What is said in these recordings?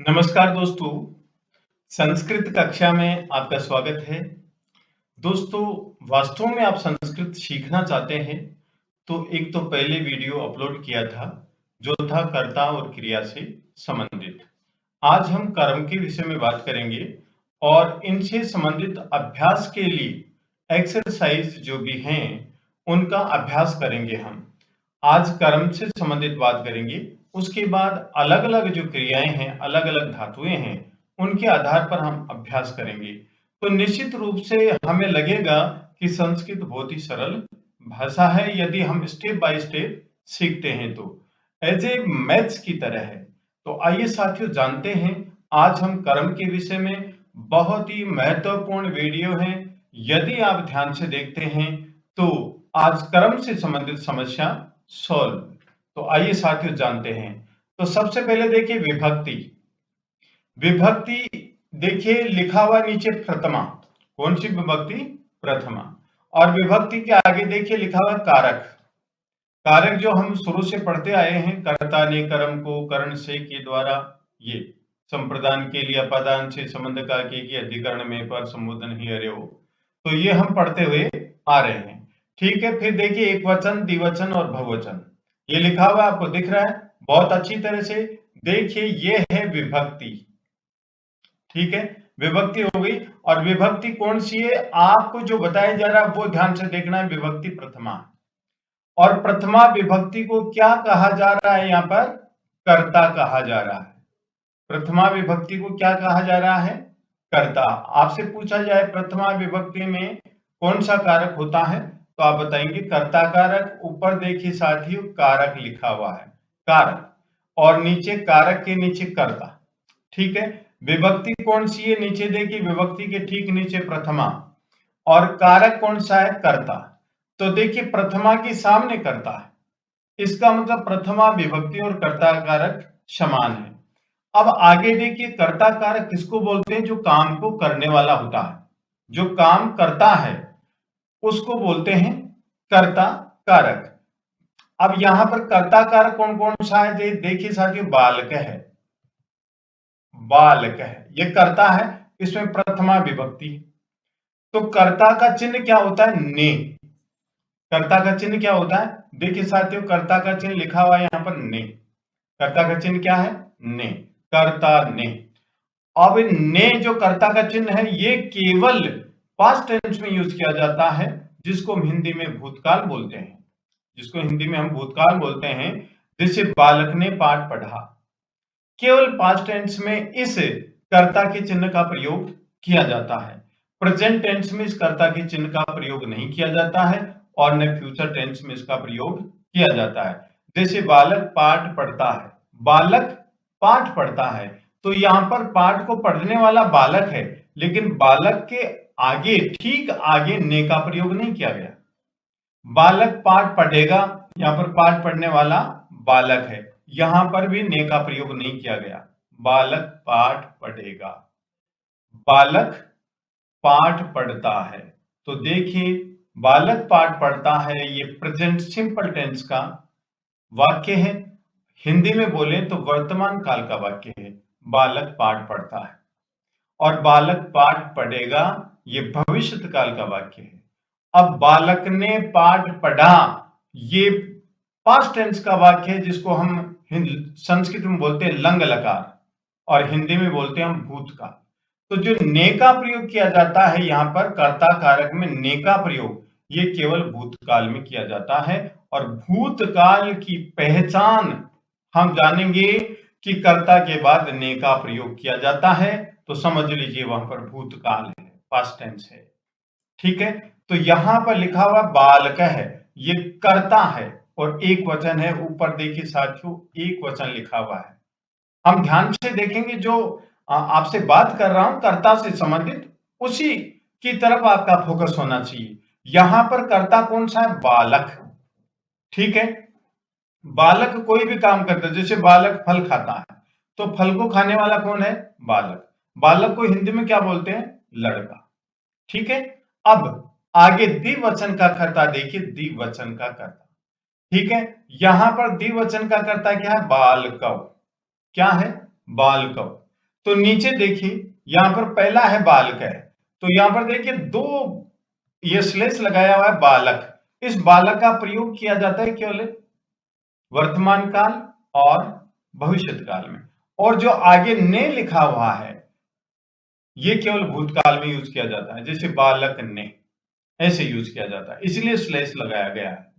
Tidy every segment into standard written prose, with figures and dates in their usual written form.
नमस्कार दोस्तों, संस्कृत कक्षा में आपका स्वागत है। दोस्तों, वास्तव में आप संस्कृत सीखना चाहते हैं, तो एक तो पहले वीडियो अपलोड किया था, जो था कर्ता और क्रिया से संबंधित। आज हम कर्म के विषय में बात करेंगे और इनसे संबंधित अभ्यास के लिए एक्सरसाइज जो भी हैं, उनका अभ्यास करेंगे हम। आज कर्म से संबंधित बात करेंगे, उसके बाद अलग-अलग जो क्रियाएं हैं, अलग-अलग धातुएं हैं, उनके आधार पर हम अभ्यास करेंगे। तो निश्चित रूप से हमें लगेगा कि संस्कृत बहुत ही सरल भाषा है यदि हम स्टेप बाय स्टेप सीखते हैं तो। एज ए मैथ्स की तरह है। तो आइए साथियों जानते हैं, आज हम कर्म के विषय में बहुत ही महत्वपूर्ण वीडियो है। यदि आप ध्यान से देखते हैं तो आज कर्म से संबंधित समस्या सॉल्व। तो आइए साथियों जानते हैं। तो सबसे पहले देखिए विभक्ति। विभक्ति देखिए लिखा हुआ नीचे प्रथमा। कौन सी विभक्ति? प्रथमा। और विभक्ति के आगे देखिए लिखा हुआ कारक। कारक जो हम शुरू से पढ़ते आए हैं, कर्ता ने कर्म को करण से के द्वारा, ये संप्रदान के लिए अपादान से संबंध का के अधिकरण में पर संबोधन ही अरे हो। तो ये हम पढ़ते हुए आ रहे हैं। ठीक है, फिर देखिए एक वचन, द्विवचन और बहुवचन। ये लिखा हुआ आपको दिख रहा है बहुत अच्छी तरह से। देखिए ये है विभक्ति। ठीक है, विभक्ति हो गई। और विभक्ति कौन सी है आपको जो बताया जा रहा है वो ध्यान से देखना है। विभक्ति प्रथमा। और प्रथमा विभक्ति को क्या कहा जा रहा है? यहाँ पर कर्ता कहा जा रहा है। प्रथमा विभक्ति को क्या कहा जा रहा है? कर्ता। आपसे पूछा जाए प्रथमा विभक्ति में कौन सा कारक होता है, तो आप बताएंगे कर्ता कारक। ऊपर देखिए साथियों कारक लिखा हुआ है, कारक, और नीचे कारक के नीचे कर्ता। ठीक है, विभक्ति कौन सी है? नीचे देखिए विभक्ति के ठीक नीचे प्रथमा, और कारक कौन सा है? कर्ता। तो देखिए प्रथमा के सामने कर्ता है, इसका मतलब प्रथमा विभक्ति और कर्ता कारक समान है। अब आगे देखिए कर्ता कारक किसको बोलते हैं? जो काम को करने वाला होता है, जो काम करता है उसको बोलते हैं कर्ता कारक। अब यहां पर कर्ता कारक कौन कौन सा है? देखिए साथियों, बालक है, बालक है, ये कर्ता है, इसमें प्रथमा विभक्ति। तो कर्ता का चिन्ह क्या होता है? ने। कर्ता का चिन्ह क्या होता है? देखिए साथियों, कर्ता का चिन्ह लिखा हुआ है यहां पर ने। कर्ता का चिन्ह क्या है? ने। कर्ता ने। अब ने जो कर्ता का चिन्ह है ये केवल पास्ट टेंस में यूज किया जाता है, जिसको हम हिंदी में भूतकाल बोलते हैं, जिसको हिंदी में हम भूतकाल बोलते हैं। जैसे बालक ने पाठ पढ़ा, केवल पास्ट टेंस में इस कर्ता के चिन्ह का प्रयोग किया जाता है। प्रेजेंट टेंस में इस कर्ता के चिन्ह का प्रयोग नहीं किया जाता है, और न फ्यूचर टेंस में इसका प्रयोग किया जाता है। जैसे बालक पाठ पढ़ता है, बालक पाठ पढ़ता है, तो यहां पर पाठ को पढ़ने वाला बालक है, लेकिन बालक के आगे, ठीक आगे ने का प्रयोग नहीं किया गया। बालक पाठ पढ़ेगा, यहां पर पाठ पढ़ने वाला बालक है, यहां पर भी ने का प्रयोग नहीं किया गया। बालक पाठ पढ़ेगा, बालक पाठ पढ़ता है। तो देखिए बालक पाठ पढ़ता है, ये प्रेजेंट सिंपल टेंस का वाक्य है। हिंदी में बोले तो वर्तमान काल का वाक्य है। बालक पाठ पढ़ता है, और बालक पाठ पढ़ेगा ये भविष्य काल का वाक्य है। अब बालक ने पाठ पढ़ा, ये पास्ट टेंस का वाक्य है, जिसको हम संस्कृत में बोलते हैं लंग लकार, और हिंदी में बोलते हैं हम भूतकाल। तो जो ने का प्रयोग किया जाता है यहां पर कर्ता कारक में, ने का प्रयोग ये केवल भूतकाल में किया जाता है। और भूतकाल की पहचान हम जानेंगे कि कर्ता के बाद ने का प्रयोग किया जाता है, तो समझ लीजिए वहां पर भूतकाल है, पास्ट टेंस है। ठीक है, तो यहां पर लिखा हुआ बालक है, ये कर्ता है, और एक वचन है। ऊपर देखिए साथियों एक वचन लिखा हुआ है। हम ध्यान से देखेंगे, जो आपसे बात कर रहा हूं कर्ता से संबंधित, उसी की तरफ आपका फोकस होना चाहिए। यहां पर कर्ता कौन सा है? बालक। ठीक है, बालक कोई भी काम करता है, जैसे बालक फल खाता है, तो फल को खाने वाला कौन है? बालक। बालक को हिंदी में क्या बोलते हैं? लड़का। ठीक है, अब आगे द्विवचन का कर्ता देखिए, द्विवचन का कर्ता। ठीक है, यहां पर द्विवचन का कर्ता क्या है? बालकव। क्या है? बालकव। तो नीचे देखिए यहां पर पहला है बालक है, तो यहां पर देखिए दो ये स्लेश लगाया हुआ है बालक। इस बालक का प्रयोग किया जाता है केवल वर्तमान काल और भविष्य काल में, और जो आगे ने लिखा हुआ है ये केवल भूतकाल में यूज किया जाता है, जैसे बालक ने ऐसे यूज किया जाता है, इसलिए स्लेश लगाया गया है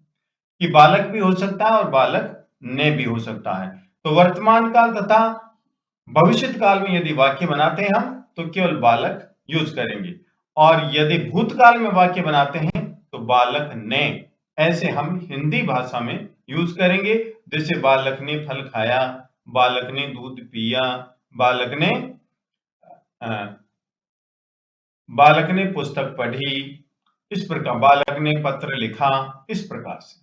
कि बालक भी हो सकता है और बालक ने भी हो सकता है। तो वर्तमान काल तथा भविष्य काल में यदि वाक्य बनाते हैं हम तो केवल बालक यूज करेंगे, और यदि भूतकाल में वाक्य बनाते हैं तो बालक ने ऐसे हम हिंदी भाषा में यूज करेंगे। जैसे बालक ने फल खाया, बालक ने दूध पिया, बालक ने बालक ने पुस्तक पढ़ी, इस प्रकार बालक ने पत्र लिखा, इस प्रकार से।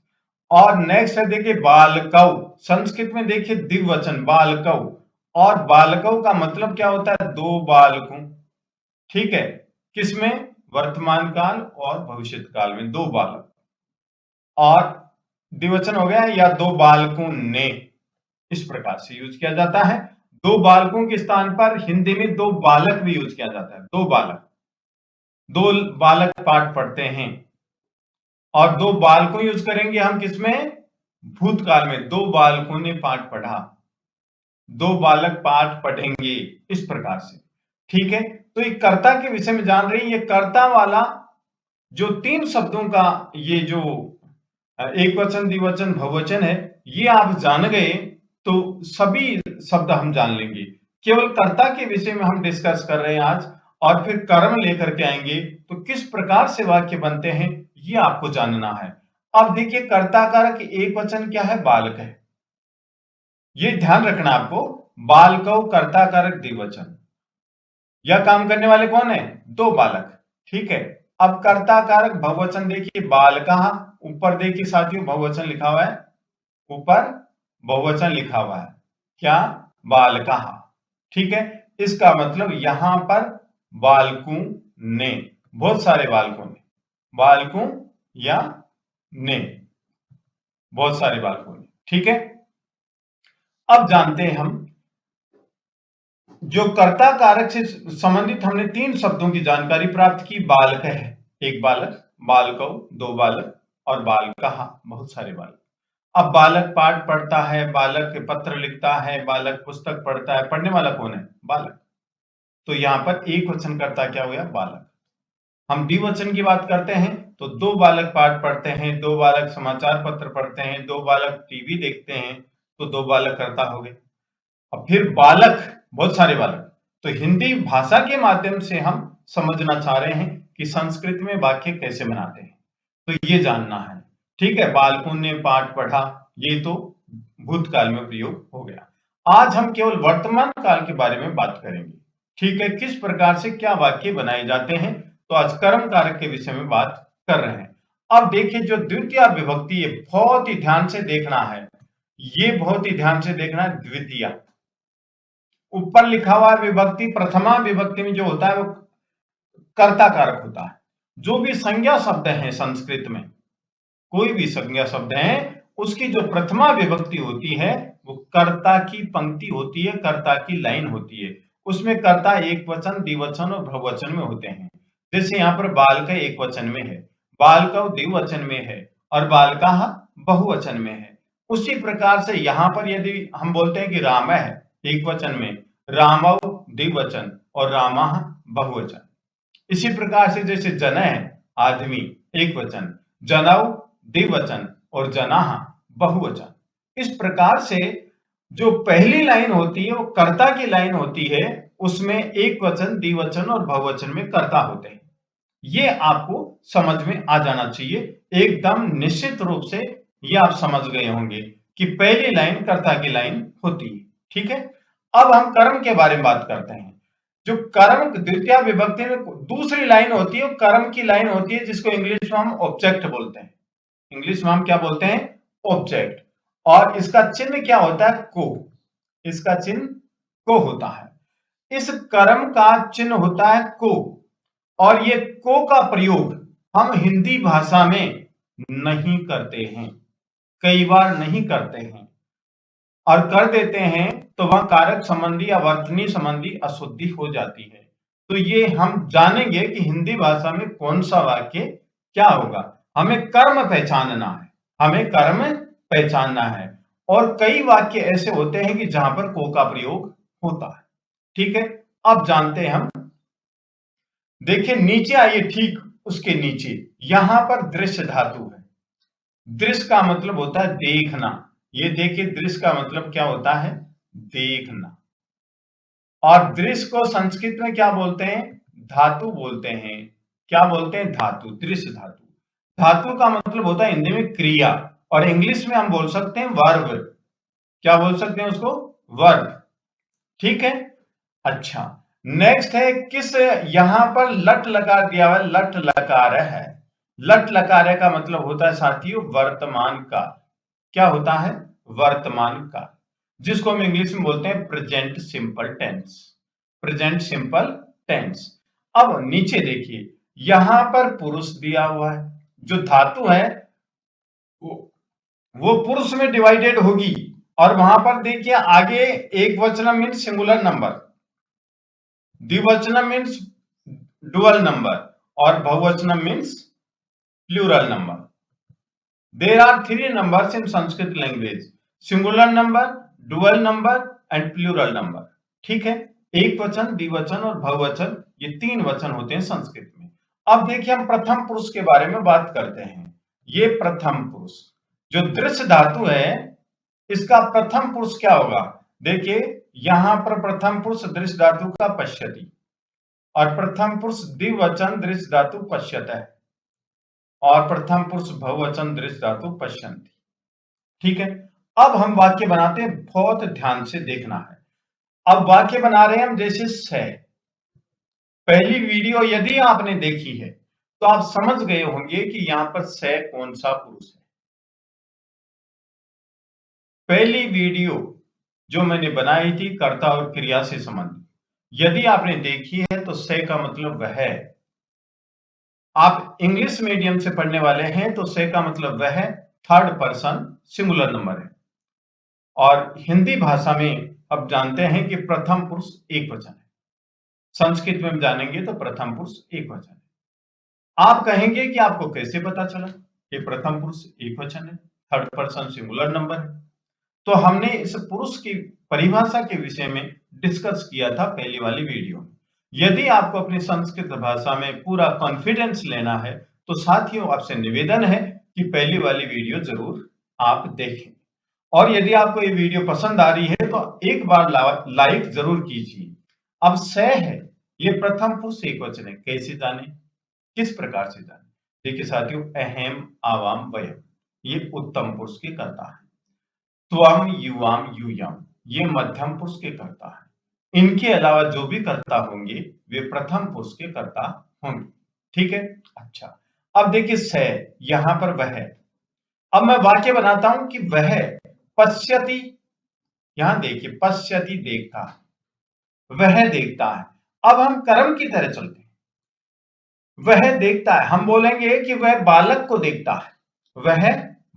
और नेक्स्ट है देखिए बालकौ, संस्कृत में देखिए द्विवचन बालकौ, और बालकौ का मतलब क्या होता है? दो बालकों, ठीक है, किसमें? वर्तमान काल और भविष्य काल में दो बालक, और द्विवचन हो गया या दो बालकों ने, इस प्रकार से यूज किया जाता है। दो बालकों के स्थान पर हिंदी में दो बालक भी यूज किया जाता है, दो बालक, दो बालक पाठ पढ़ते हैं, और दो बालकों यूज करेंगे हम किसमें? भूतकाल में, दो बालकों ने पाठ पढ़ा, दो बालक पाठ पढ़ेंगे, इस प्रकार से, ठीक है। तो ये कर्ता के विषय में जान रहे हैं। ये कर्ता वाला जो तीन शब्दों का ये जो एक वचन, द्विवचन, बहुवचन है, ये आप जान गए तो सभी शब्द हम जान लेंगे। केवल कर्ता के विषय में हम डिस्कस कर रहे हैं आज, और फिर कर्म लेकर के आएंगे तो किस प्रकार से वाक्य बनते हैं ये आपको जानना है। अब देखिए कर्ता कारक एक वचन क्या है? बालक है, ये ध्यान रखना आपको। बालकौ कर्ता कारक द्विवचन, यह काम करने वाले कौन है? दो बालक, ठीक है। अब कर्ता कारक बहुवचन देखिए बालकः, ऊपर देखिए साथियों बहुवचन लिखा हुआ है, ऊपर बहुवचन लिखा हुआ है, क्या? बालकः, ठीक है। इसका मतलब यहां पर बालकों ने, बहुत सारे बालकों ने, बालकों या ने, बहुत सारे बालकों ने, ठीक है। अब जानते हैं हम जो कर्ता कारक से संबंधित हमने तीन शब्दों की जानकारी प्राप्त की। बालक है एक बालक, बालकौ दो बालक, और बालकः बहुत सारे बालक। अब बालक पाठ पढ़ता है, बालक पत्र लिखता है, बालक पुस्तक पढ़ता है, पढ़ने वाला कौन है? बालक। तो यहां पर एक वचन कर्ता क्या हो गया? बालक। हम द्विवचन की बात करते हैं तो दो बालक पाठ पढ़ते हैं, दो बालक समाचार पत्र पढ़ते हैं, दो बालक टीवी देखते हैं, तो दो बालक कर्ता हो गए। अब फिर बालक, बहुत सारे बालक। तो हिंदी भाषा के माध्यम से हम समझना चाह रहे हैं कि संस्कृत में वाक्य कैसे बनाते हैं, तो ये जानना है, ठीक है। बालकों ने पाठ पढ़ा, ये तो भूतकाल में प्रयोग हो गया। आज हम केवल वर्तमान काल के बारे में बात करेंगे, ठीक है, किस प्रकार से क्या वाक्य बनाए जाते हैं। तो आज कर्म कारक के विषय में बात कर रहे हैं। अब देखिए जो द्वितीय विभक्ति है, बहुत ही ध्यान से देखना है, ये बहुत ही ध्यान से देखना है। द्वितीय, ऊपर लिखा हुआ विभक्ति, प्रथमा विभक्ति में जो होता है वो कर्ता कारक होता है। जो भी संज्ञा शब्द है संस्कृत में, कोई भी संज्ञा शब्द है, उसकी जो प्रथमा विभक्ति होती है वो कर्ता की पंक्ति होती है, कर्ता की लाइन होती है। उसमें कर्ता एक वचन, द्विवचन और बहुवचन में होते हैं। जैसे यहाँ पर बालक एक वचन में है, बालकौ द्विवचन में है, और बालकः बहुवचन में है। उसी प्रकार से यहाँ पर यदि हम बोलते हैं कि राम है एक वचन में, रामौ द्विवचन और रामः बहुवचन। इसी प्रकार से जैसे जन है आदमी एक वचन, जनौ द्विवचन और जनाः बहुवचन। इस प्रकार से जो पहली लाइन होती है वो कर्ता की लाइन होती है, उसमें एक वचन, द्विवचन और बहुवचन में कर्ता होते हैं। ये आपको समझ में आ जाना चाहिए, एकदम निश्चित रूप से ये आप समझ गए होंगे कि पहली लाइन कर्ता की लाइन होती है, ठीक है। अब हम कर्म के बारे में बात करते हैं। जो कर्म द्वितीय विभक्ति में दूसरी लाइन होती है, कर्म की लाइन होती है, जिसको इंग्लिश में हम ऑब्जेक्ट बोलते हैं। इंग्लिश में हम क्या बोलते हैं? ऑब्जेक्ट। और इसका चिन्ह क्या होता है? को। इसका चिन्ह को होता है। इस कर्म का चिन्ह होता है को, और ये को का प्रयोग हम हिंदी भाषा में नहीं करते हैं, कई बार नहीं करते हैं। और कर देते हैं तो वह कारक संबंधी या वर्तनी संबंधी अशुद्धि हो जाती है। तो ये हम जानेंगे कि हिंदी भाषा में कौन सा वाक्य क्या होगा। हमें कर्म पहचानना है, हमें कर्म पहचानना है। और कई वाक्य ऐसे होते हैं कि जहां पर को का प्रयोग होता है। ठीक है, अब जानते हैं हम। देखिए नीचे आइए, ठीक उसके नीचे यहां पर दृश्य धातु है। दृश्य का मतलब होता है देखना। ये देखिए दृश्य का मतलब क्या होता है, देखना। और दृश्य को संस्कृत में क्या बोलते हैं, धातु बोलते हैं। क्या बोलते हैं, धातु, दृश्य धातु। धातु का मतलब होता है हिंदी में क्रिया, और इंग्लिश में हम बोल सकते हैं वर्ब। क्या बोल सकते हैं उसको, वर्ब। ठीक है, अच्छा। नेक्स्ट है किस, यहां पर लट लगा दिया हुआ, लट लकार है। लट लकार का मतलब होता है साथियों वर्तमान का। क्या होता है, वर्तमान का, जिसको हम इंग्लिश में बोलते हैं present simple tense. Present simple tense. अब नीचे देखिए, यहां पर पुरुष दिया हुआ है। जो धातु है वो पुरुष में डिवाइडेड होगी। और वहां पर देखिए आगे एक वचन मीन्स सिंगुलर नंबर, द्विवचन मीन्स डुअल नंबर, और बहुवचन means plural number. There are three numbers in Sanskrit language, singular number, dual number and plural number. ठीक है, एक वचन, द्विवचन और बहुवचन, ये तीन वचन होते हैं संस्कृत में। अब देखिए हम प्रथम पुरुष के बारे में बात करते हैं। ये प्रथम पुरुष जो दृश्य धातु है, इसका प्रथम पुरुष क्या होगा। देखिए यहां पर प्रथम पुरुष दृश्य धातु का पश्यति, और प्रथम पुरुष द्विवचन दृश्य धातु पश्यत है, और प्रथम पुरुष बहुवचन दृश्य धातु पश्यन्ति। ठीक है, अब हम वाक्य बनाते हैं, बहुत ध्यान से देखना है। अब वाक्य बना रहे हैं हम जैसे से। पहली वीडियो यदि आपने देखी है तो आप समझ गए होंगे कि यहां पर से कौन सा पुरुष है। पहली वीडियो जो मैंने बनाई थी कर्ता और क्रिया से संबंधित, यदि आपने देखी है तो से का मतलब वह है। आप इंग्लिश मीडियम से पढ़ने वाले हैं तो से का मतलब वह थर्ड पर्सन सिंगुलर नंबर है। और हिंदी भाषा में अब जानते हैं कि प्रथम पुरुष एक वचन है। संस्कृत में हम जानेंगे तो प्रथम पुरुष एक वचन है। आप कहेंगे कि आपको कैसे पता चला कि प्रथम पुरुष एक वचन है, थर्ड पर्सन सिंगुलर नंबर है। तो हमने इस पुरुष की परिभाषा के विषय में डिस्कस किया था पहली वाली वीडियो में। यदि आपको अपनी संस्कृत भाषा में पूरा कॉन्फिडेंस लेना है तो साथियों आपसे निवेदन है कि पहली वाली वीडियो जरूर आप देखें। और यदि आपको ये वीडियो पसंद आ रही है तो एक बार लाइक जरूर कीजिए। अब से है, ये प्रथम पुरुष एक वचन है, कैसे जाने, किस प्रकार से जाने। देखिए साथियों, अहम आवाम वयम, ये उत्तम पुरुष के कर्ता है। त्वम युवाम यूयम, ये मध्यम पुरुष के कर्ता है। इनके अलावा जो भी कर्ता होंगे वे प्रथम पुरुष के कर्ता होंगे। ठीक है, अच्छा। अब देखिए से, यहां पर वह है। अब मैं वाक्य बनाता हूं कि वह पश्यति, यहां देखिए पश्यति देखता है, वह देखता है। अब हम कर्म की तरह चलते हैं। वह देखता है, हम बोलेंगे कि वह बालक को देखता है, वह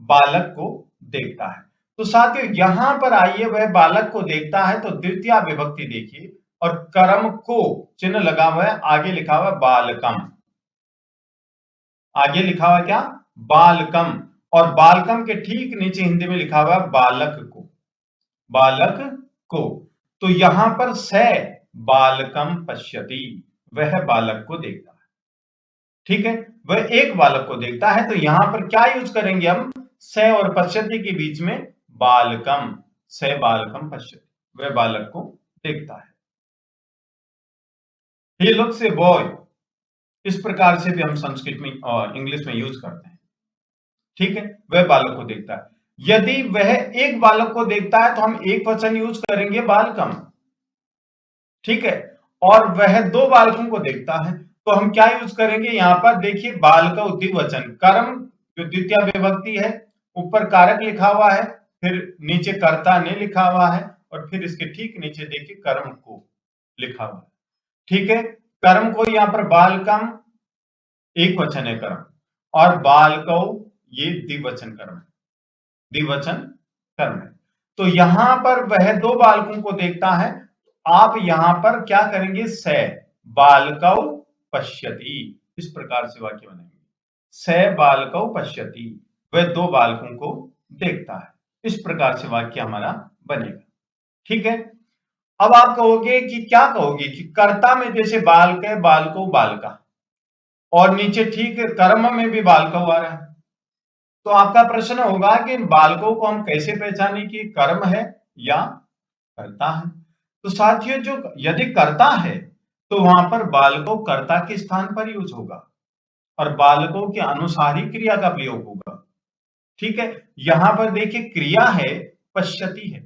बालक को देखता है। तो साथियों यहां पर आइए, वह बालक को देखता है तो द्वितीय विभक्ति देखिए, और कर्म को चिन्ह लगा हुआ है, आगे लिखा हुआ है बालकम। आगे लिखा हुआ क्या, बालकम। और बालकम के ठीक नीचे हिंदी में लिखा हुआ है बालक को, बालक को। तो यहां पर से बालकम पश्यति, वह बालक को देखता है। ठीक है, वह एक बालक को देखता है। तो यहां पर क्या यूज करेंगे हम, से और पश्यति के बीच में बालकम, से बालकम पश्यति, वह बालक को देखता है। ही लुक्स ए बॉय, इस प्रकार से भी हम संस्कृत में और इंग्लिश में यूज करते हैं। ठीक है, वह बालक को देखता है। यदि वह एक बालक को देखता है तो हम एक वचन यूज करेंगे बालकम। ठीक है, और वह दो बालकों को देखता है तो हम क्या यूज करेंगे, यहां पर देखिए बाल का द्विवचन, कर्म जो द्वितीय विभक्ति है, ऊपर कारक लिखा हुआ है, फिर नीचे कर्ता ने लिखा हुआ है, और फिर इसके ठीक नीचे देखिए कर्म को लिखा हुआ है। ठीक है, कर्म को यहां पर बालकम एक वचन है कर्म, और बालकौ ये द्विवचन कर्म है, द्विवचन कर्म है। तो यहां पर वह दो बालकों को देखता है। आप यहां पर क्या करेंगे, स बालकौ पश्यति, इस प्रकार से वाक्य बनेंगे। स बालकौ पश्यति, वह दो बालकों को देखता है। इस प्रकार से वाक्य हमारा बनेगा। ठीक है। अब आप कहोगे कि क्या कहोगे कि कर्ता में जैसे बालक है, बालको बालका, और नीचे ठीक कर्म में भी बालकौ आ रहा है, तो आपका प्रश्न होगा कि इन बालकों को हम कैसे पहचाने कि कर्म है या कर्ता है। तो साथियों, जो यदि कर्ता है तो वहां पर बालकों कर्ता के स्थान पर यूज होगा और बालकों के अनुसार ही क्रिया का प्रयोग होगा। ठीक है। यहां पर देखिए क्रिया है पश्यति है।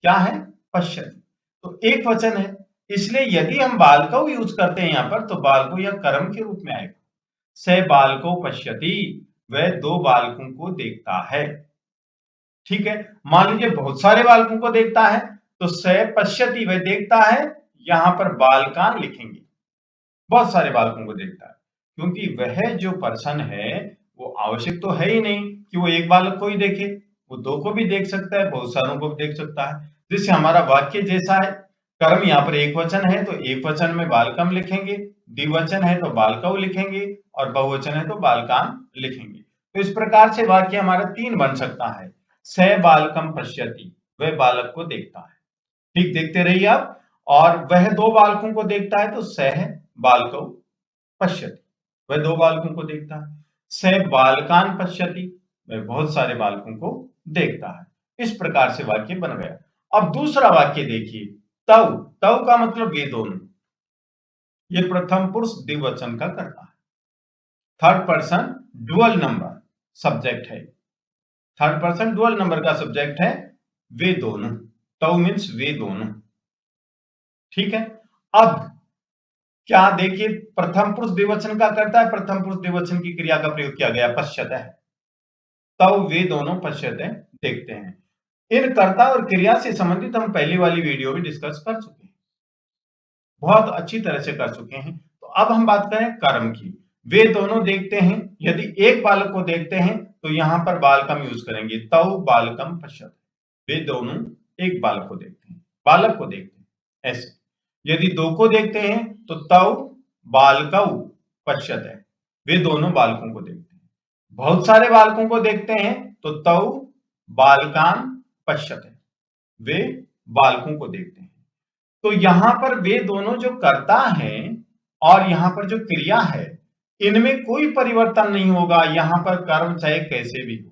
क्या है, पश्यति, तो एक वचन है, इसलिए यदि हम बालकौ यूज करते हैं यहां पर तो बालको या कर्म के रूप में आएगा। स बालको पश्यति, वह दो बालकों को देखता है। ठीक है। मान लीजिए बहुत सारे बालकों को देखता है तो स पश्यति, वह देखता है, यहां पर बालकान लिखेंगे, बहुत सारे बालकों को देखता है, क्योंकि वह जो पर्सन है वो आवश्यक तो है ही नहीं कि वो एक बालक को ही देखे, वो दो को भी देख सकता है, बहुत सारों को भी देख सकता है। जिससे हमारा वाक्य जैसा है, कर्म यहाँ पर एक वचन है तो एक वचन में बालकम लिखेंगे, द्विवचन है तो बालकौ लिखेंगे, और बहुवचन है तो बालकान लिखेंगे। तो इस प्रकार से वाक्य हमारा तीन बन सकता है। स बालकम पश्यति, वह बालक को देखता है। ठीक, देखते रहिए आप। और वह दो बालकों को देखता है तो सह बालकौ पश्यति, वह दो बालकों को देखता है। स बालकान पश्यति, वह बहुत सारे बालकों को देखता है। इस प्रकार से वाक्य बन गया। अब दूसरा वाक्य देखिए, तौ। तौ का मतलब वे दोनों, ये प्रथम पुरुष द्विवचन का करता है। Third person dual number subject है, थर्ड पर्सन डुअल नंबर का सब्जेक्ट है वे दोनों। तौ मीन्स वे दोनों। ठीक है। अब क्या देखिए, प्रथम पुरुष द्विवचन का करता है, प्रथम पुरुष द्विवचन की क्रिया का प्रयोग किया गया पश्यत है। तब वे दोनों पश्यत है, देखते हैं। इन कर्ता और क्रिया से संबंधित हम पहली वाली वीडियो में डिस्कस कर चुके हैं, बहुत अच्छी तरह से कर चुके हैं। तो अब हम बात करें कर्म की। वे दोनों देखते हैं, यदि एक बालक को देखते हैं तो यहां पर बालकम यूज करेंगे, तव बालकम पश्यत। वे दोनों एक बालक को देखते हैं, बालक को देखते हैं ऐसे। यदि दो को देखते हैं तो तव बालकौ पश्यत है, वे दोनों बालकों को देखते हैं। बहुत सारे बालकों को देखते हैं तो तव बालकान पश्यत है, वे बालकों को देखते हैं। तो यहां पर वे दोनों जो कर्ता हैं और यहां पर जो क्रिया है, इनमें कोई परिवर्तन नहीं होगा। यहां पर कर्म चाहे कैसे भी हो,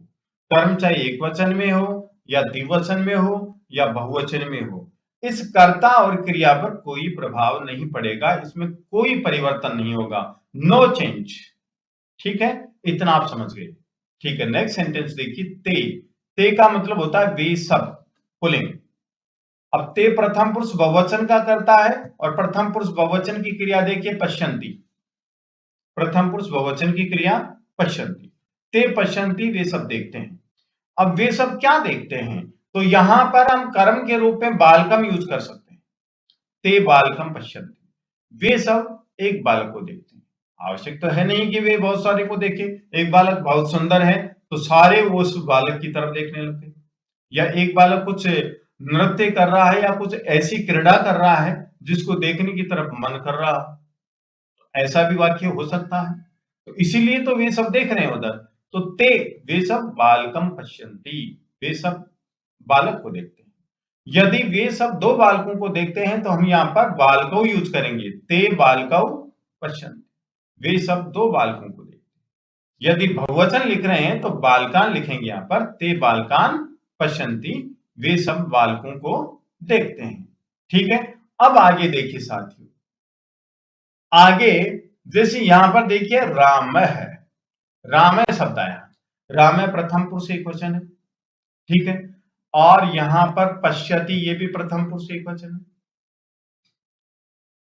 कर्म चाहे एक वचन में हो या द्विवचन में हो या बहुवचन में हो, इस कर्ता और क्रिया पर कोई प्रभाव नहीं पड़ेगा, इसमें कोई परिवर्तन नहीं होगा, नो चेंज। ठीक है, इतना आप समझ गए। ठीक है, नेक्स्ट सेंटेंस देखिए, ते। ते का मतलब होता है वे सब, पुलिंग। अब ते प्रथम पुरुष बहुवचन का करता है और प्रथम पुरुष बहुवचन की क्रिया देखिए पश्यन्ति, प्रथम पुरुष बहुवचन की क्रिया पश्यन्ति। ते पश्यन्ति, वे सब देखते हैं। अब वे सब क्या देखते हैं, तो यहां पर हम कर्म के रूप में बालकम यूज कर सकते हैं। ते बालकम पश्यन्ति, वे सब एक बालक को देखते हैं। आवश्यक तो है नहीं कि वे बहुत सारे को देखे। एक बालक बहुत सुंदर है तो सारे वो उस बालक की तरफ देखने लगते, या एक बालक कुछ नृत्य कर रहा है या कुछ ऐसी क्रीड़ा कर रहा है जिसको देखने की तरफ मन कर रहा, ऐसा भी वाक्य हो सकता है। तो इसीलिए तो वे सब देख रहे हैं उधर। तो ते, वे सब बालकम पश्यन्ति, वे सब बालक को देखते हैं। यदि वे सब दो बालकों को देखते हैं तो हम यहाँ पर बालकौ यूज करेंगे, ते बालकौ पश्यन्ति, वे सब दो बालकों को देखते हैं। यदि बहुवचन लिख रहे हैं तो बालकान लिखेंगे यहाँ पर, ते बालकान पश्यन्ति, वे सब बालकों को देखते हैं। ठीक है। अब आगे देखिए साथियों, आगे जैसे यहां पर देखिए राम है, राम शब्द आया, राम प्रथम पुरुष एक वचन है। ठीक है। और यहां पर पश्यति, ये भी प्रथम पुरुष एक वचन है।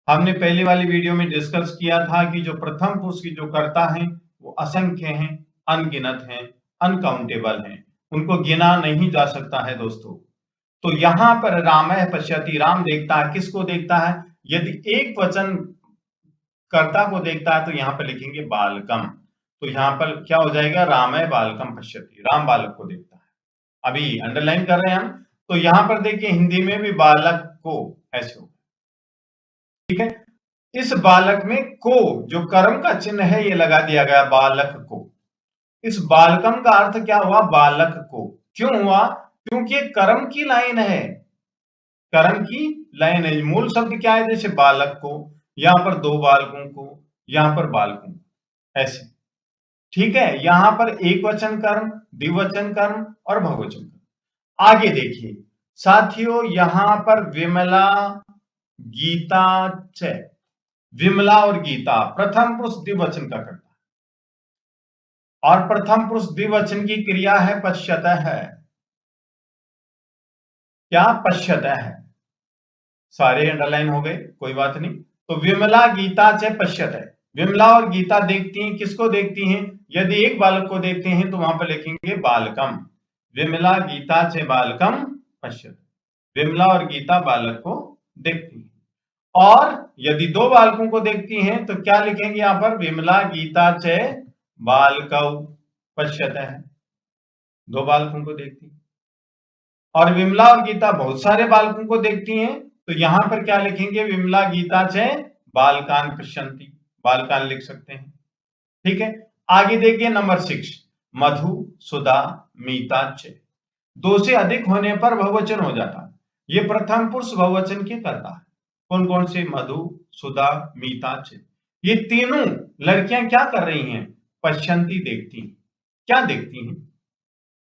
हमने पहले वाली वीडियो में डिस्कस किया था कि जो प्रथम पुरुष की जो कर्ता हैं वो असंख्य हैं, अनगिनत हैं, अनकाउंटेबल हैं, उनको गिना नहीं जा सकता है दोस्तों। तो यहां पर राम पश्यति, राम देखता है, किसको देखता है, यदि एक वचन कर्ता को देखता है तो यहां पर लिखेंगे बालकम। तो यहां पर क्या हो जाएगा, राम बालकम पश्यति, राम बालक को देखता है। अभी अंडरलाइन कर रहे हैं हम। तो यहां पर देखिए हिंदी में भी बालक को ऐसे हो, ठीक है। इस बालक में को जो कर्म का चिन्ह है ये लगा दिया गया बालक को। इस बालकम का अर्थ क्या हुआ? बालक को। क्यों हुआ? क्योंकि कर्म की लाइन है, कर्म की लाइन है। मूल शब्द क्या है? जैसे बालक को, यहां पर दो बालकों को, यहां पर बालकों को, ऐसे, ठीक है। यहां पर एक वचन कर्म, द्विवचन कर्म और बहुवचन कर्म। आगे देखिए साथियों, यहां पर विमला, गीता, च, विमला और गीता प्रथम पुरुष द्विवचन का करता है और प्रथम पुरुष द्विवचन की क्रिया है पश्यतः है। क्या? पश्यतः है। सारे अंडरलाइन हो गए, कोई बात नहीं। तो विमला गीता च पश्यतः, विमला और गीता देखती हैं, किसको देखती हैं? यदि एक बालक को देखते हैं तो वहां पर लिखेंगे बालकम। विमला गीता च बालकम पश्यत, विमला और गीता बालक को देखती हैं। और यदि दो बालकों को देखती हैं तो क्या लिखेंगे यहां पर? विमला गीता च बालकौ पश्यतः, दो बालकों को देखती हैं। और विमला और गीता बहुत सारे बालकों को देखती हैं तो यहां पर क्या लिखेंगे? विमला गीता च बालकान पश्यन्ति, बालकान लिख सकते हैं, ठीक है। आगे देखिए नंबर 6, मधु, सुधा, मीता, च। दो से अधिक होने पर बहुवचन हो जाता है। ये प्रथम पुरुष बहुवचन के करता है। कौन कौन से? मधु, सुधा, मीता, च। ये तीनों लड़कियां क्या कर रही हैं? पश्यन्ति, देखती हैं। क्या देखती हैं?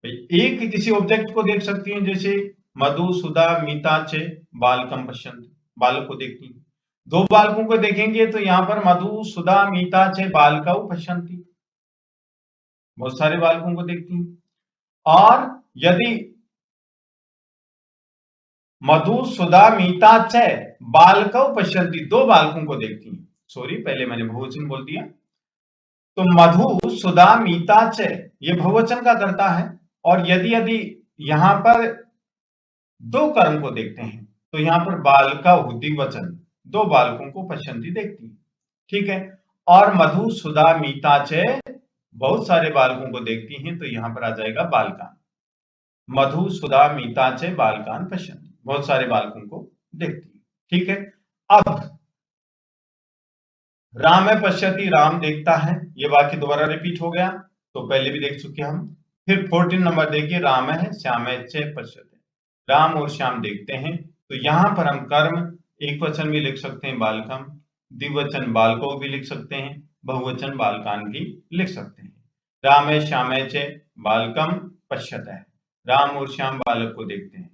एक किसी ऑब्जेक्ट को देख सकती हैं, जैसे मधु, सुधा, मीता, च बालकम पश्यन्ति, बालक को देखती हैं। दो बालकों को देखेंगे तो यहां पर मधु, सुधा, मीता, च बालकौ पश्यन्ति, बहुत सारे बालकों को देखती हैं। और यदि मधु, सुधा, मीता, च बालकौ पश्यन्ति, दो बालकों को देखती हैं, सॉरी पहले मैंने बहुवचन बोल दिया। तो मधु, सुधा, मीता, च ये बहुवचन का करता है। और यदि यदि यहां पर दो कर्म को देखते हैं तो यहां पर बालका द्विवचन, दो बालकों को पश्यन्ति देखती है, ठीक है। और मधु, सुधा, मीता, च बहुत सारे बालकों को देखती हैं तो यहां पर आ जाएगा बालकान। मधु, सुधा, मीता, च बालकान पश्यन्ति, बहुत सारे बालकों को देखती है, ठीक है। अब राम पश्यति, राम देखता है, ये वाक्य दोबारा रिपीट हो गया, तो पहले भी देख चुके हम। फिर 14 नंबर देखिए, राम है श्याम च पश्यते, राम और श्याम देखते हैं। तो यहां पर हम कर्म एक वचन भी लिख सकते हैं बालकम, द्विवचन बालको भी लिख सकते हैं, बहुवचन बालकान भी लिख सकते हैं। राम श्याम च बालकम पश्यत है, राम और श्याम बालक को देखते हैं।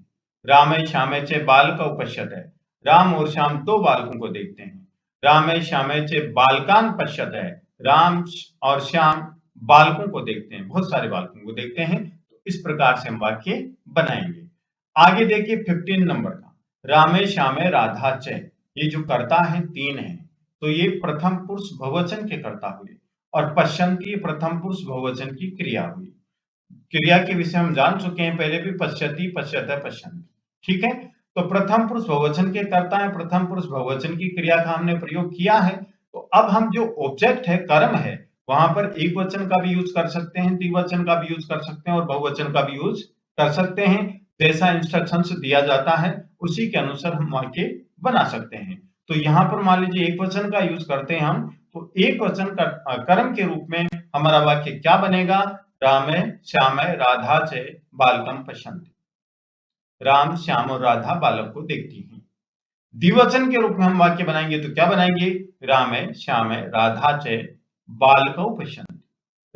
राम श्याम च बालकौ पश्यत है, राम और श्याम दो बालकों को देखते हैं। राम श्याम च बालकान पश्यत है, राम और श्याम बालकों को देखते हैं, बहुत सारे बालकों को देखते हैं। तो इस प्रकार से हम वाक्य बनाएंगे। आगे देखिए 15 नंबर का, रामे श्यामे राधा च, ये जो कर्ता है तीन है, तो ये प्रथम पुरुष बहुवचन के कर्ता हुए और पश्यन्ति प्रथम पुरुष बहुवचन की क्रिया हुई। क्रिया के विषय हम जान चुके हैं पहले भी, पश्यति, पश्यतः, पश्यन्ति, ठीक है। तो प्रथम पुरुष बहुवचन के कर्ता है, प्रथम पुरुष बहुवचन की क्रिया का हमने प्रयोग किया है। तो अब हम जो ऑब्जेक्ट है, कर्म है, वहां पर एक वचन का भी यूज कर सकते हैं, द्विवचन का भी यूज कर सकते हैं और बहुवचन का भी यूज कर सकते हैं। जैसा इंस्ट्रक्शंस दिया जाता है उसी के अनुसार हम वाक्य बना सकते हैं। तो यहाँ पर मान लीजिए एक वचन का यूज करते हैं हम, तो एक वचन का कर्म के रूप में हमारा वाक्य क्या बनेगा? राम श्याम राधा च बालकम पश्यन्ति, राम, श्याम और राधा बालक को देखती हैं। द्विवचन के रूप में हम वाक्य बनाएंगे तो क्या बनाएंगे? राम श्याम राधा च बालकौ पश्यन्ति,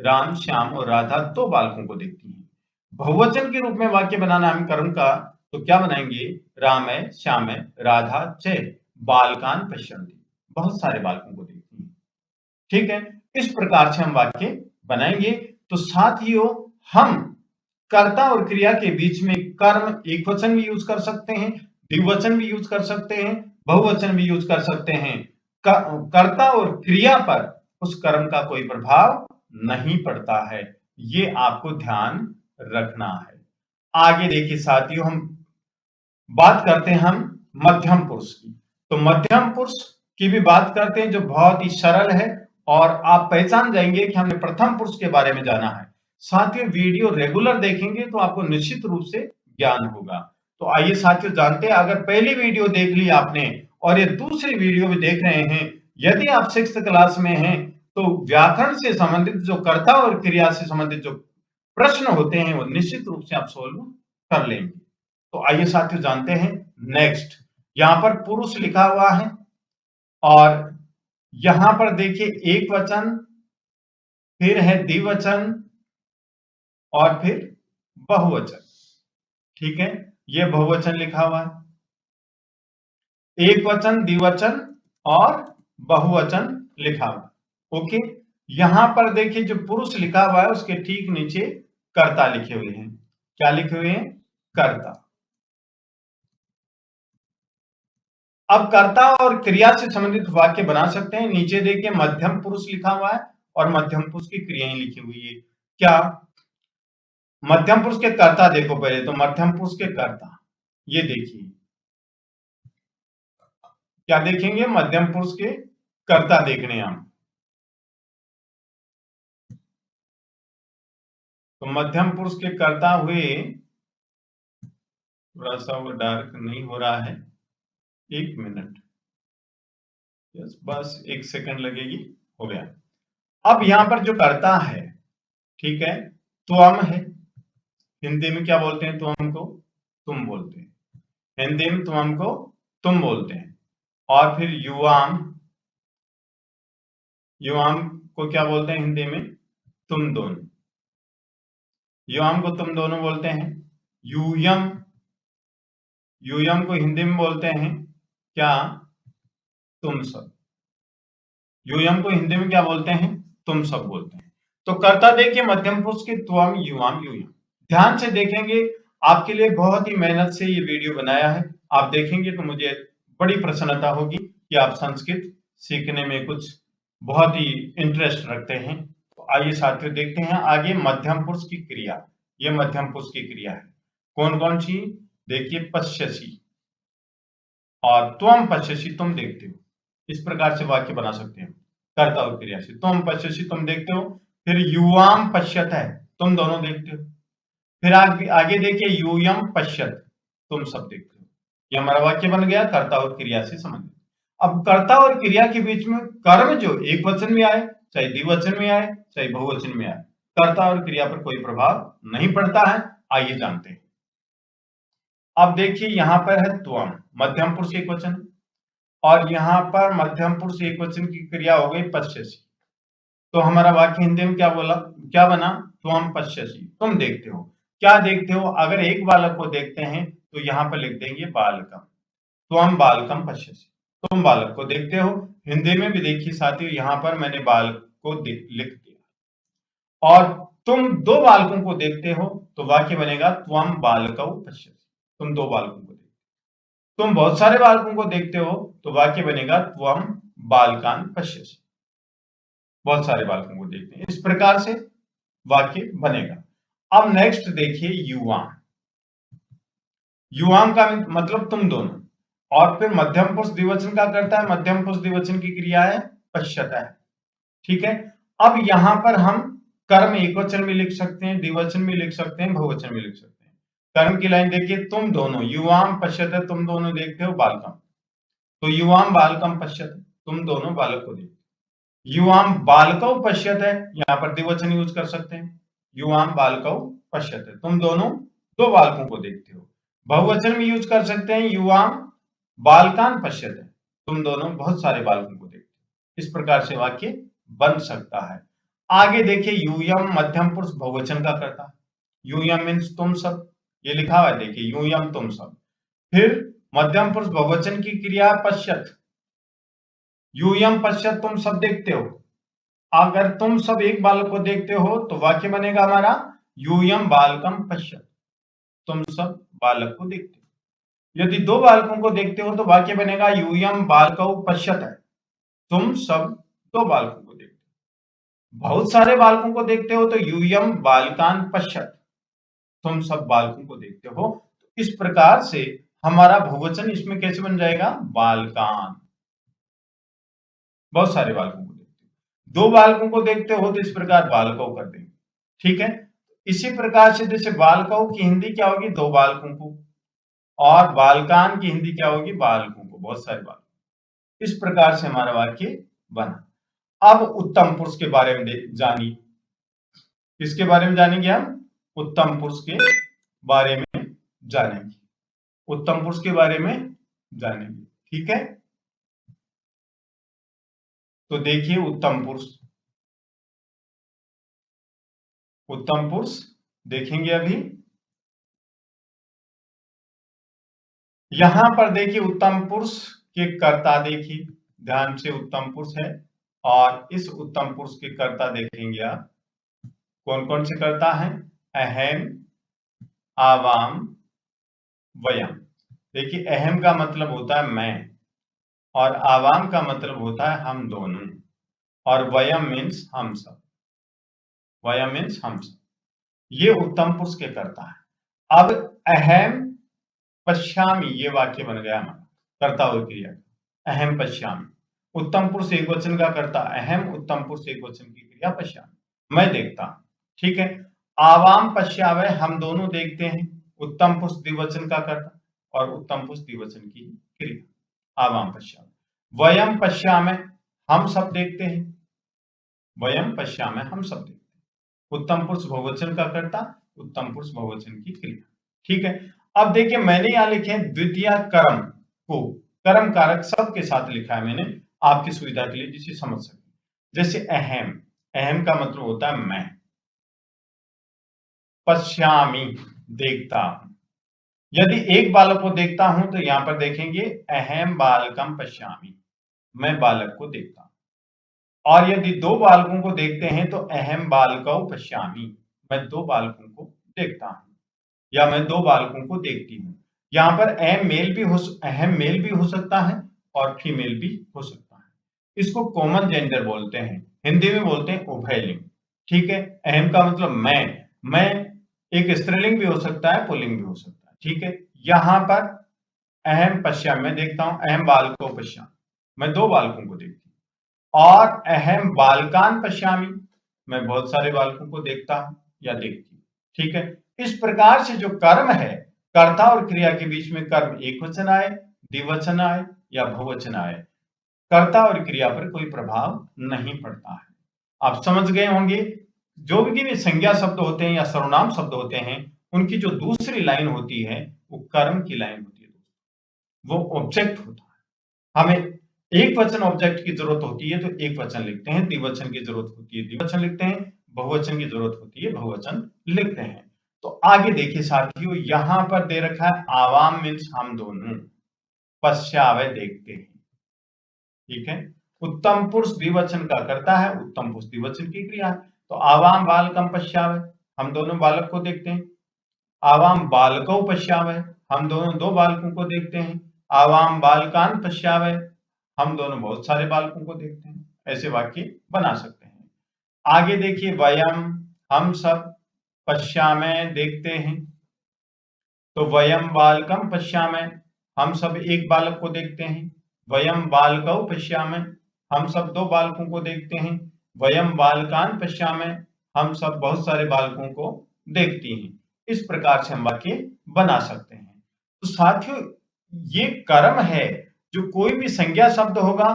राम, श्याम और राधा दो बालकों को देखती हैं। बहुवचन के रूप में वाक्य बनाना हम कर्म का, तो क्या बनाएंगे? राम श्याम राधा च बालकान पश्यन्ति, बहुत सारे बालकों को देखती हैं, ठीक है। इस प्रकार से हम वाक्य बनाएंगे। तो साथियों, हम कर्ता और क्रिया के बीच में कर्म एक वचन भी यूज कर सकते हैं, द्विवचन भी यूज कर सकते हैं, बहुवचन भी यूज कर सकते हैं। कर्ता और क्रिया पर उस कर्म का कोई प्रभाव नहीं पड़ता है, ये आपको ध्यान रखना है। आगे देखिए साथियों, हम बात करते हैं हम मध्यम पुरुष की। तो मध्यम पुरुष की भी बात करते हैं जो बहुत ही सरल है और आप पहचान जाएंगे कि हमने प्रथम पुरुष के बारे में जाना है। साथियों वीडियो रेगुलर देखेंगे तो आपको निश्चित रूप से ज्ञान होगा। तो आइए साथियों जानते हैं, अगर पहली वीडियो देख ली आपने और ये दूसरी वीडियो भी देख रहे हैं, यदि आप 6th क्लास में हैं तो व्याकरण से संबंधित जो कर्ता और क्रिया से संबंधित जो प्रश्न होते हैं वो निश्चित रूप से आप सोल्व कर लेंगे। तो आइए साथियों जानते हैं। नेक्स्ट, यहां पर पुरुष लिखा हुआ है और यहां पर देखिए एक वचन, फिर है द्विवचन और फिर बहुवचन। ठीक है, ये बहुवचन लिखा हुआ है, एक वचन, द्विवचन और बहुवचन लिखा हुआ है। ओके, यहां पर देखिए जो पुरुष लिखा हुआ है उसके ठीक नीचे कर्ता लिखे हुए हैं। क्या लिखे हुए हैं? कर्ता। अब कर्ता और क्रिया से संबंधित वाक्य बना सकते हैं। नीचे देखिए मध्यम पुरुष लिखा हुआ है और मध्यम पुरुष की क्रियाएं लिखी हुई है। क्या मध्यम पुरुष के कर्ता देखो पहले तो, मध्यम पुरुष के कर्ता ये देखिए, क्या देखेंगे? मध्यम पुरुष के कर्ता देखने हम। तो मध्यम पुरुष के कर्ता हुए, थोड़ा सा वो डार्क नहीं हो रहा है, एक मिनट, यस बस एक सेकंड लगेगी, हो गया। अब यहां पर जो कर्ता है, ठीक है, त्वम है। हिंदी में क्या बोलते हैं त्वम को? तुम बोलते हैं। हिंदी में त्वम को तुम बोलते हैं। और फिर युवाम, युवाम को क्या बोलते हैं हिंदी में? तुम दोनों। युवाम को तुम दोनों बोलते हैं। यूयम, यूयम को हिंदी में बोलते हैं क्या? तुम सब। यूयम को हिंदी में क्या बोलते हैं? तुम सब बोलते हैं। तो कर्ता देखिए मध्यम पुरुष के त्वम, युवाम, यूयम। ध्यान से देखेंगे, आपके लिए बहुत ही मेहनत से ये वीडियो बनाया है। आप देखेंगे तो मुझे बड़ी प्रसन्नता होगी कि आप संस्कृत सीखने में कुछ बहुत ही इंटरेस्ट रखते हैं। तो आइए साथियों देखते हैं आगे मध्यम पुरुष की क्रिया। ये मध्यम पुरुष की क्रिया है। कौन कौन सी? देखिए पश्यसी और त्वम पश्यसी, तुम देखते हो। इस प्रकार से वाक्य बना सकते हैं कर्ता और क्रिया से। तुम पश्यसी, तुम देखते हो। फिर युवाम पश्यत है, तुम दोनों देखते हो। फिर आगे देखिए यूयम पश्यत, तुम सब देखते हो। ये हमारा वाक्य बन गया कर्ता और क्रिया से संबंधित। अब कर्ता और क्रिया के बीच में कर्म जो एक वचन में आए, चाहे द्विवचन में आए, चाहे बहुवचन में आए, कर्ता और क्रिया पर कोई प्रभाव नहीं पड़ता है। आइए जानते हैं। अब देखिए यहां पर है त्वम, मध्यम पुरुष एक वचन, और यहां पर मध्यम पुरुष एक वचन की क्रिया हो गई पश्यसी। तो हमारा वाक्य हिंदी में क्या बोला, क्या बना? त्वम पश्यसी, तुम देखते हो। क्या देखते हो? अगर एक बालक को देखते हैं तो यहाँ पर लिख देंगे बालकम। त्वम बालकम पश्यसी, तुम बालक को देखते हो। हिंदी में भी देखिए साथियों, यहाँ पर मैंने बालक को लिख दिया। और तुम दो बालकों को देखते हो तो वाक्य बनेगा त्वम बालकौ पश्यसी, तुम दो बालकों को देखते हो। तुम बहुत सारे बालकों को देखते हो तो वाक्य बनेगा त्वम बालकान पश्यसी, बहुत सारे बालकों को देखते हैं। इस प्रकार से वाक्य बनेगा। अब नेक्स्ट देखिए युवाम। युवाम का मतलब तुम दोनों। और फिर मध्यम पुरुष द्विवचन का करता है, मध्यम पुरुष द्विवचन की क्रिया है पश्यता है। ठीक है, अब यहां पर हम कर्म एक वचन में लिख सकते हैं, द्विवचन में लिख सकते हैं, बहुवचन में लिख सकते हैं। कर्म की लाइन देखिए, तुम दोनों, युवाम पश्यत, तुम दोनों देखते हो बालकम। तो युवाम बालकम पश्यत, तुम दोनों बालक को देखते हो। युवाम बालकौ पश्यत है, यहां पर द्विवचन यूज कर सकते हैं। युवाम बालकौ पश्यत है, तुम दोनों दो बालकों को देखते हो। बहुवचन में यूज कर सकते हैं, युवाम बालकान पश्यत है, तुम दोनों बहुत सारे बालकों को देखते हो। इस प्रकार से वाक्य बन सकता है। आगे देखिए यूयम मध्यम पुरुष बहुवचन का करता है। यूयम मीन्स तुम सब, ये लिखा हुआ है देखिए, यूयम तुम सब। फिर मध्यम पुरुष बहुवचन की क्रिया पश्यत, यूयम पश्यत, तुम सब देखते हो। अगर तुम सब एक बालक को देखते हो तो वाक्य बनेगा हमारा यूयम बालकम पश्यत, तुम सब बालक को देखते हो। यदि दो बालकों को देखते हो तो वाक्य बनेगा यूयम बालकौ पश्यत है, तुम सब दो बालकों को देखते हो। बहुत सारे बालकों को देखते हो तो यूयम बालकान पश्यत, तुम सब बालकों को देखते हो। तो इस प्रकार से हमारा बहुवचन इसमें कैसे बन जाएगा? बालकान, बहुत सारे बालकों को देखते हो। दो बालकों को देखते हो तो इस प्रकार बालकों कर देंगे। ठीक है, इसी प्रकार से जैसे बालकौ की हिंदी क्या होगी? दो बालकों को, और बालकान की हिंदी क्या होगी? बालकों को, बहुत सारे बालक। इस प्रकार से हमारा वाक्य बना। अब उत्तम पुरुष के बारे में जानिए। किसके बारे में जानेंगे हम? उत्तम पुरुष के बारे में जानेंगे। उत्तम पुरुष के बारे में जानेंगे, ठीक है। तो देखिए उत्तम पुरुष, उत्तम पुरुष देखेंगे अभी। यहां पर देखिए उत्तम पुरुष के कर्ता, देखिए ध्यान से, उत्तम पुरुष है और इस उत्तम पुरुष के कर्ता देखेंगे आप, कौन कौन से कर्ता हैं? अहम, आवाम, वयम। देखिए अहम का मतलब होता है मैं, और आवाम का मतलब होता है हम दोनों, और वयम मीन्स हम सब। वयम मीन्स हम सब, ये उत्तम पुरुष के कर्ता है। अब अहम पश्यामि, ये वाक्य बन गया हमारा कर्ता और क्रिया। अहम पश्यामि, उत्तम पुरुष एक वचन का कर्ता अहम, उत्तम पुरुष एक वचन की क्रिया पश्यामि, मैं देखता हूं, ठीक है। आवाम पश्यावय, हम दोनों देखते हैं, उत्तम पुरुष द्विवचन का कर्ता और उत्तम पुरुष द्विवचन की क्रिया, आवाम पश्यावय। वयम पश्यामः, हम सब देखते हैं, वयम पश्यामः, हम सब देखते हैं। उत्तम पुरुष बहुवचन का कर्ता, उत्तम पुरुष बहुवचन की क्रिया, ठीक है। अब देखिए मैंने यहां लिखे हैं द्वितीय कर्म को, कर्म कारक सबके साथ लिखा है मैंने आपकी सुविधा के लिए, जिसे समझ सके। जैसे अहम, अहम का मतलब होता है मैं, पश्यामि देखता हूं, यदि एक बालक को देखता हूं तो यहां पर देखेंगे अहम बालकम पश्यामि, मैं बालक को देखता हूं। और यदि दो बालकों को देखते हैं तो अहम बालकौ पश्यामि, मैं दो बालकों को देखता हूं, या मैं दो बालकों को देखती हूं। यहां पर अहम मेल भी हो सकता है और फीमेल भी हो सकता है। इसको कॉमन जेंडर बोलते हैं, हिंदी में बोलते हैं उभयलिंग, ठीक है। अहम का मतलब मैं एक स्त्रीलिंग भी हो सकता है, पुल्लिंग भी हो सकता है, ठीक है। यहां पर अहम पश्यामि, मैं देखता हूं, अहम बालको पश्यामि, मैं दो बालकों को देखती हूं। और अहम बालकान पश्यामि, मैं बहुत सारे बालकों को देखता हूं या देखती हूं, ठीक है। इस प्रकार से जो कर्म है, कर्ता और क्रिया के बीच में कर्म एक वचन आए, द्विवचन आए या बहुवचन आए, कर्ता और क्रिया पर कोई प्रभाव नहीं पड़ता है। आप समझ गए होंगे, जो भी संज्ञा शब्द होते हैं या सर्वनाम शब्द होते हैं, उनकी जो दूसरी लाइन होती है वो कर्म की लाइन होती है, वो ऑब्जेक्ट होता है। हमें एक वचन ऑब्जेक्ट की जरूरत होती है तो एक वचन लिखते हैं, द्विवचन की जरूरत होती है द्विवचन लिखते हैं, बहुवचन की जरूरत होती है बहुवचन लिखते हैं। तो आगे देखिए साथियों, यहां पर दे रखा है आवाम मीन्स हम दोनों, पश्चावय देखते हैं, ठीक है। उत्तम पुरुष द्विवचन का करता है, उत्तम पुरुष द्विवचन की क्रिया है। तो आवाम बालकम पश्चावय, हम दोनों बालक को देखते हैं। आवाम बालकौ पश्यावय, हम दोनों दो बालकों को देखते हैं। आवाम बालकान पश्यावय, हम दोनों बहुत सारे बालकों को देखते हैं। ऐसे वाक्य बना सकते हैं। आगे देखिए वयम, हम सब, पश्यामय देखते हैं, तो वयम बालकम पश्यामय, हम सब एक बालक को देखते हैं। वयम बालकौ पश्यामय, हम सब दो बालकों को देखते हैं। वयम बालकान पश्यामय, हम सब बहुत सारे बालकों को देखती हैं। इस प्रकार से हम वाक्य बना सकते हैं। तो साथियों, ये कर्म है, जो कोई भी संज्ञा शब्द होगा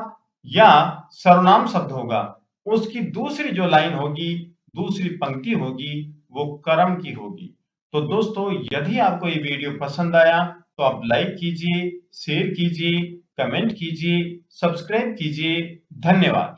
या सर्वनाम शब्द होगा, उसकी दूसरी जो लाइन होगी, दूसरी पंक्ति होगी, वो कर्म की होगी। तो दोस्तों, यदि आपको ये वीडियो पसंद आया तो आप लाइक कीजिए, शेयर कीजिए, कमेंट कीजिए, सब्सक्राइब कीजिए। धन्यवाद।